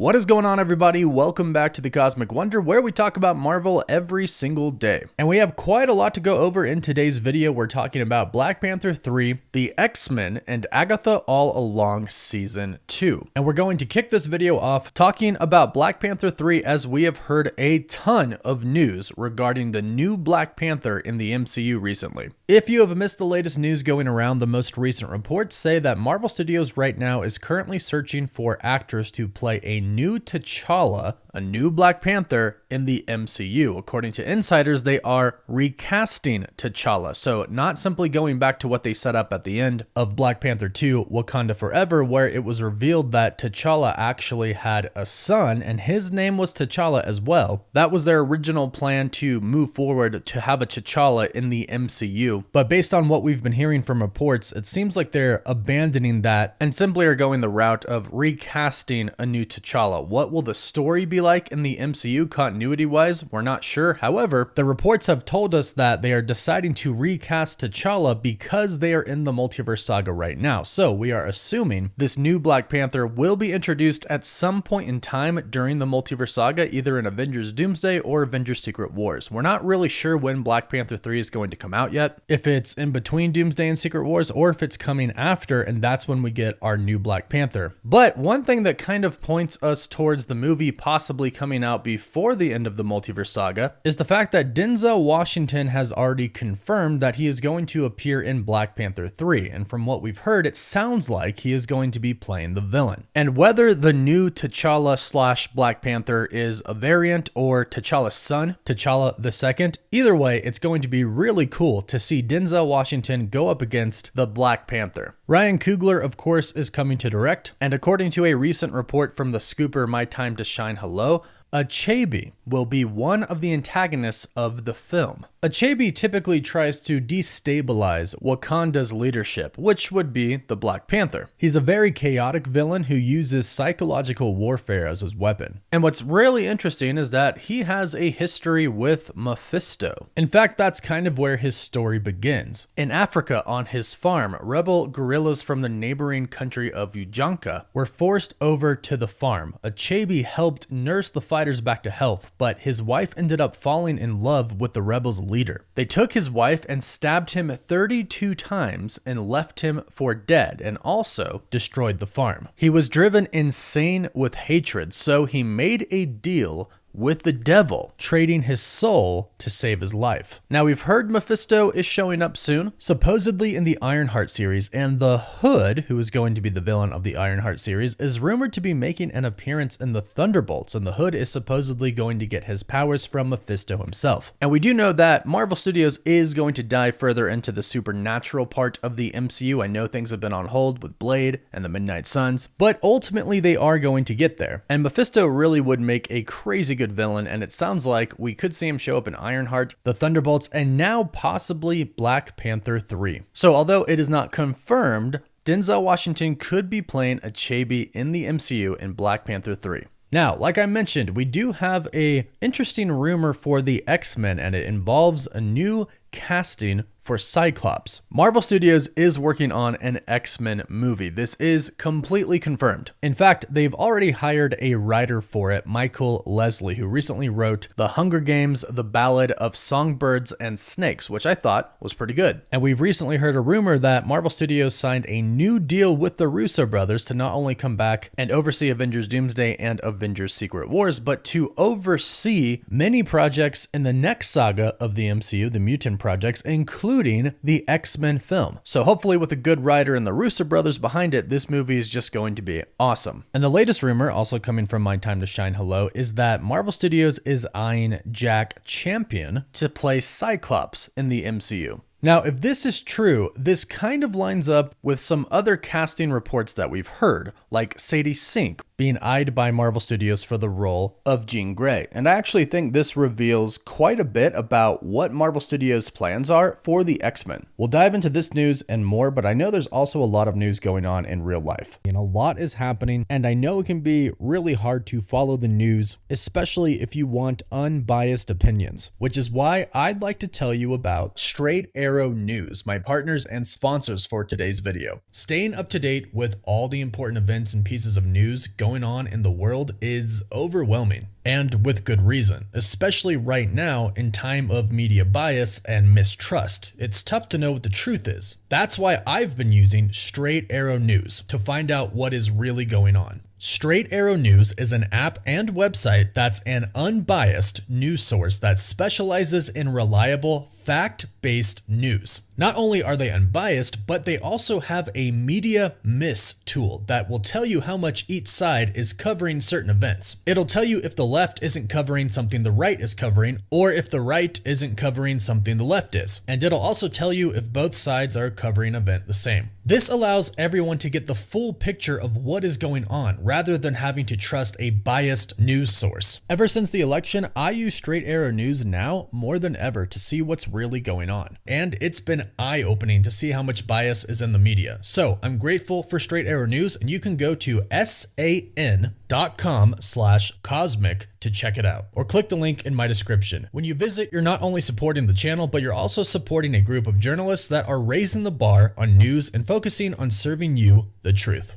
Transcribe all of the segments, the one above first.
What is going on, everybody? Welcome back to the Cosmic Wonder, where we talk about Marvel every single day. And we have quite a lot to go over in today's video. We're talking about Black Panther 3, the X-Men, and Agatha All Along Season 2. And we're going to kick this video off talking about Black Panther 3, as we have heard a ton of news regarding the new Black Panther in the MCU recently. If you have missed the latest news going around, the most recent reports say that Marvel Studios right now is currently searching for actors to play a new T'Challa, a new Black Panther in the MCU. According to insiders, they are recasting T'Challa, so not simply going back to what they set up at the end of Black Panther 2, Wakanda Forever, where it was revealed that T'Challa actually had a son, and his name was T'Challa as well. That was their original plan to move forward to have a T'Challa in the MCU, but based on what we've been hearing from reports, it seems like they're abandoning that and simply are going the route of recasting a new T'Challa. What will the story be like in the MCU continuity-wise? We're not sure. However, the reports have told us that they are deciding to recast T'Challa because they are in the multiverse saga right now. So we are assuming this new Black Panther will be introduced at some point in time during the multiverse saga, either in Avengers Doomsday or Avengers Secret Wars. We're not really sure when Black Panther 3 is going to come out yet, if it's in between Doomsday and Secret Wars, or if it's coming after, and that's when we get our new Black Panther. But one thing that kind of points us towards the movie possibly coming out before the end of the multiverse saga is the fact that Denzel Washington has already confirmed that he is going to appear in Black Panther 3, and from what we've heard, it sounds like he is going to be playing the villain. And whether the new T'Challa slash Black Panther is a variant or T'Challa's son, T'Challa II, either way, it's going to be really cool to see Denzel Washington go up against the Black Panther. Ryan Coogler, of course, is coming to direct, and according to a recent report from the scooper My Time to Shine Hello, Achebe will be one of the antagonists of the film. Achebe typically tries to destabilize Wakanda's leadership, which would be the Black Panther. He's a very chaotic villain who uses psychological warfare as his weapon. And what's really interesting is that he has a history with Mephisto. In fact, that's kind of where his story begins. In Africa, on his farm, rebel guerrillas from the neighboring country of Ujanka were forced over to the farm. Achebe helped nurse the fighters back to health, but his wife ended up falling in love with the rebels' leader. They took his wife and stabbed him 32 times and left him for dead, and also destroyed the farm. He was driven insane with hatred, so he made a deal with the devil, trading his soul to save his life. Now, we've heard Mephisto is showing up soon, supposedly in the Ironheart series, and the Hood, who is going to be the villain of the Ironheart series, is rumored to be making an appearance in the Thunderbolts, and the Hood is supposedly going to get his powers from Mephisto himself. And we do know that Marvel Studios is going to dive further into the supernatural part of the MCU. I know things have been on hold with Blade and the Midnight Suns, but ultimately they are going to get there. And Mephisto really would make a crazy good villain, and it sounds like we could see him show up in Ironheart, the Thunderbolts, and now possibly Black Panther 3. So although it is not confirmed, Denzel Washington could be playing Achebe in the MCU in Black Panther 3. Now, like I mentioned, we do have a interesting rumor for the X-Men, and it involves a new casting for Cyclops. Marvel Studios is working on an X-Men movie. This is completely confirmed. In fact, they've already hired a writer for it, Michael Leslie, who recently wrote The Hunger Games, The Ballad of Songbirds and Snakes, which I thought was pretty good. And we've recently heard a rumor that Marvel Studios signed a new deal with the Russo brothers to not only come back and oversee Avengers Doomsday and Avengers Secret Wars, but to oversee many projects in the next saga of the MCU, the Mutant projects, including the X-Men film. So hopefully with a good writer and the Russo brothers behind it, this movie is just going to be awesome. And the latest rumor, also coming from My Time to Shine Hello, is that Marvel Studios is eyeing Jack Champion to play Cyclops in the MCU. Now, if this is true, this kind of lines up with some other casting reports that we've heard, like Sadie Sink being eyed by Marvel Studios for the role of Jean Grey. And I actually think this reveals quite a bit about what Marvel Studios' plans are for the X-Men. We'll dive into this news and more, but I know there's also a lot of news going on in real life. And a lot is happening, and I know it can be really hard to follow the news, especially if you want unbiased opinions, which is why I'd like to tell you about Straight Arrow News, my partners and sponsors for today's video. Staying up to date with all the important events and pieces of news going going on in the world is overwhelming. And with good reason, especially right now in time of media bias and mistrust. It's tough to know what the truth is. That's why I've been using Straight Arrow News to find out what is really going on. Straight Arrow News is an app and website that's an unbiased news source that specializes in reliable, fact-based news. Not only are they unbiased, but they also have a media miss tool that will tell you how much each side is covering certain events. It'll tell you if the left isn't covering something the right is covering, or if the right isn't covering something the left is. And it'll also tell you if both sides are covering an event the same. This allows everyone to get the full picture of what is going on, rather than having to trust a biased news source. Ever since the election, I use Straight Arrow News now more than ever to see what's really going on. And it's been eye-opening to see how much bias is in the media. So I'm grateful for Straight Arrow News, and you can go to san.com/cosmic to check it out, or click the link in my description. When you visit, you're not only supporting the channel, but you're also supporting a group of journalists that are raising the bar on news and focusing on serving you the truth.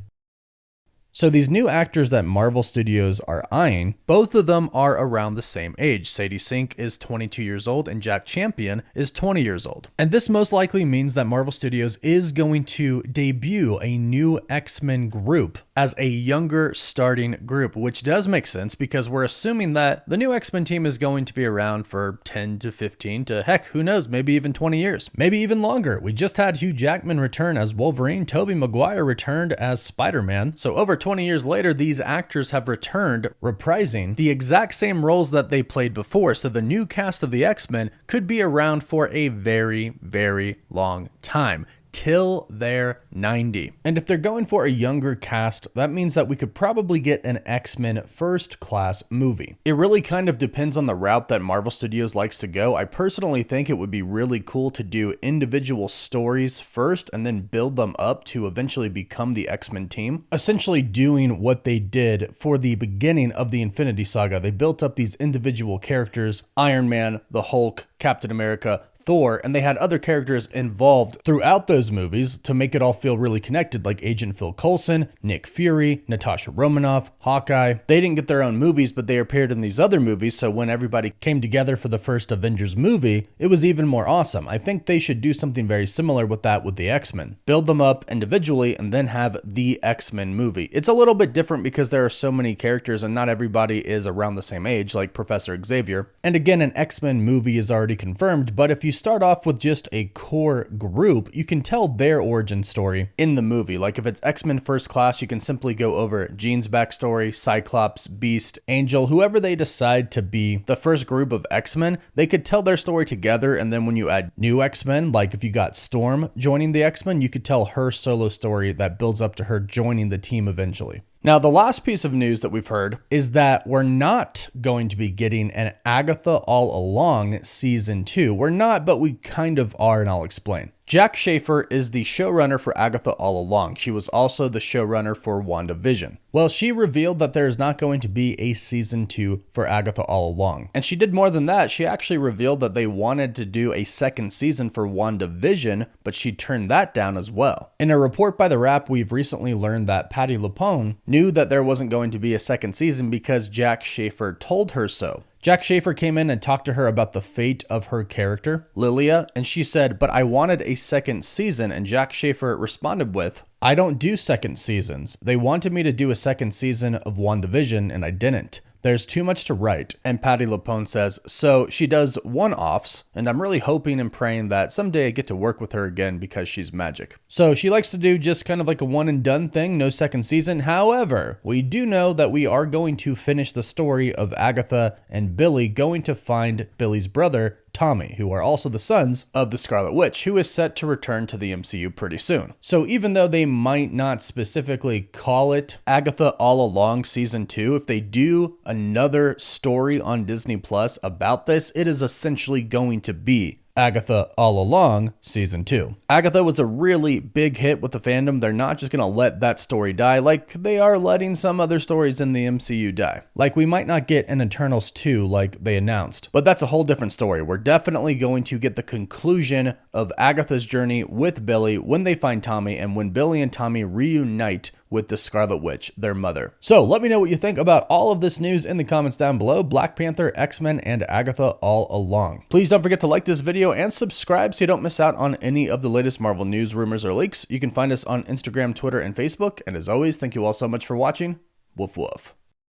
So these new actors that Marvel Studios are eyeing, both of them are around the same age. Sadie Sink is 22 years old and Jack Champion is 20 years old. And this most likely means that Marvel Studios is going to debut a new X-Men group as a younger starting group, which does make sense because we're assuming that the new X-Men team is going to be around for 10 to 15 to heck, who knows, maybe even 20 years, maybe even longer. We just had Hugh Jackman return as Wolverine, Tobey Maguire returned as Spider-Man. So over 20 years later, these actors have returned, reprising the exact same roles that they played before. So the new cast of the X-Men could be around for a very, very long time, till they're 90. And if they're going for a younger cast, that means that we could probably get an X-Men First Class movie. It really kind of depends on the route that Marvel Studios likes to go. I personally think it would be really cool to do individual stories first and then build them up to eventually become the X-Men team, essentially doing what they did for the beginning of the Infinity Saga. They built up these individual characters, Iron Man, the Hulk, Captain America, Thor, and they had other characters involved throughout those movies to make it all feel really connected, like Agent Phil Coulson, Nick Fury, Natasha Romanoff, Hawkeye. They didn't get their own movies, but they appeared in these other movies, so when everybody came together for the first Avengers movie, it was even more awesome. I think they should do something very similar with that with the X-Men. Build them up individually and then have the X-Men movie. It's a little bit different because there are so many characters and not everybody is around the same age, like Professor Xavier. And again, an X-Men movie is already confirmed, but if you start off with just a core group, you can tell their origin story in the movie. Like if it's X-Men First Class, you can simply go over Jean's backstory, Cyclops, Beast, Angel, whoever they decide to be the first group of X-Men, they could tell their story together. And then when you add new X-Men, like if you got Storm joining the X-Men, you could tell her solo story that builds up to her joining the team eventually. Now, the last piece of news that we've heard is that we're not going to be getting an Agatha All Along season 2. We're not, but we kind of are, and I'll explain. Jack Schaefer is the showrunner for Agatha All Along. She was also the showrunner for WandaVision. Well, she revealed that there is not going to be a season 2 for Agatha All Along. And she did more than that. She actually revealed that they wanted to do a second season for WandaVision, but she turned that down as well. In a report by The Wrap, we've recently learned that Patti LuPone knew that there wasn't going to be a second season because Jack Schaefer told her so. Jack Schaefer came in and talked to her about the fate of her character, Lilia, and she said, "But I wanted a second season," and Jack Schaefer responded with, "I don't do second seasons. They wanted me to do a second season of WandaVision, and I didn't. There's too much to write." And Patti LuPone says, so she does one-offs, and I'm really hoping and praying that someday I get to work with her again because she's magic. So she likes to do just kind of like a one and done thing, no second season. However, we do know that we are going to finish the story of Agatha and Billy going to find Billy's brother, Tommy, who are also the sons of the Scarlet Witch, who is set to return to the MCU pretty soon. So even though they might not specifically call it Agatha All Along Season 2, if they do another story on Disney Plus about this, it is essentially going to be Agatha All Along Season 2. Agatha was a really big hit with the fandom. They're not just going to let that story die like they are letting some other stories in the MCU die. Like we might not get an Eternals 2 like they announced, but that's a whole different story. We're definitely going to get the conclusion of Agatha's journey with Billy when they find Tommy and when Billy and Tommy reunite with the Scarlet Witch, their mother. So let me know what you think about all of this news in the comments down below. Black Panther, X-Men, and Agatha All Along. Please don't forget to like this video and subscribe so you don't miss out on any of the latest Marvel news, rumors, or leaks. You can find us on Instagram, Twitter, and Facebook. And as always, thank you all so much for watching. Woof woof.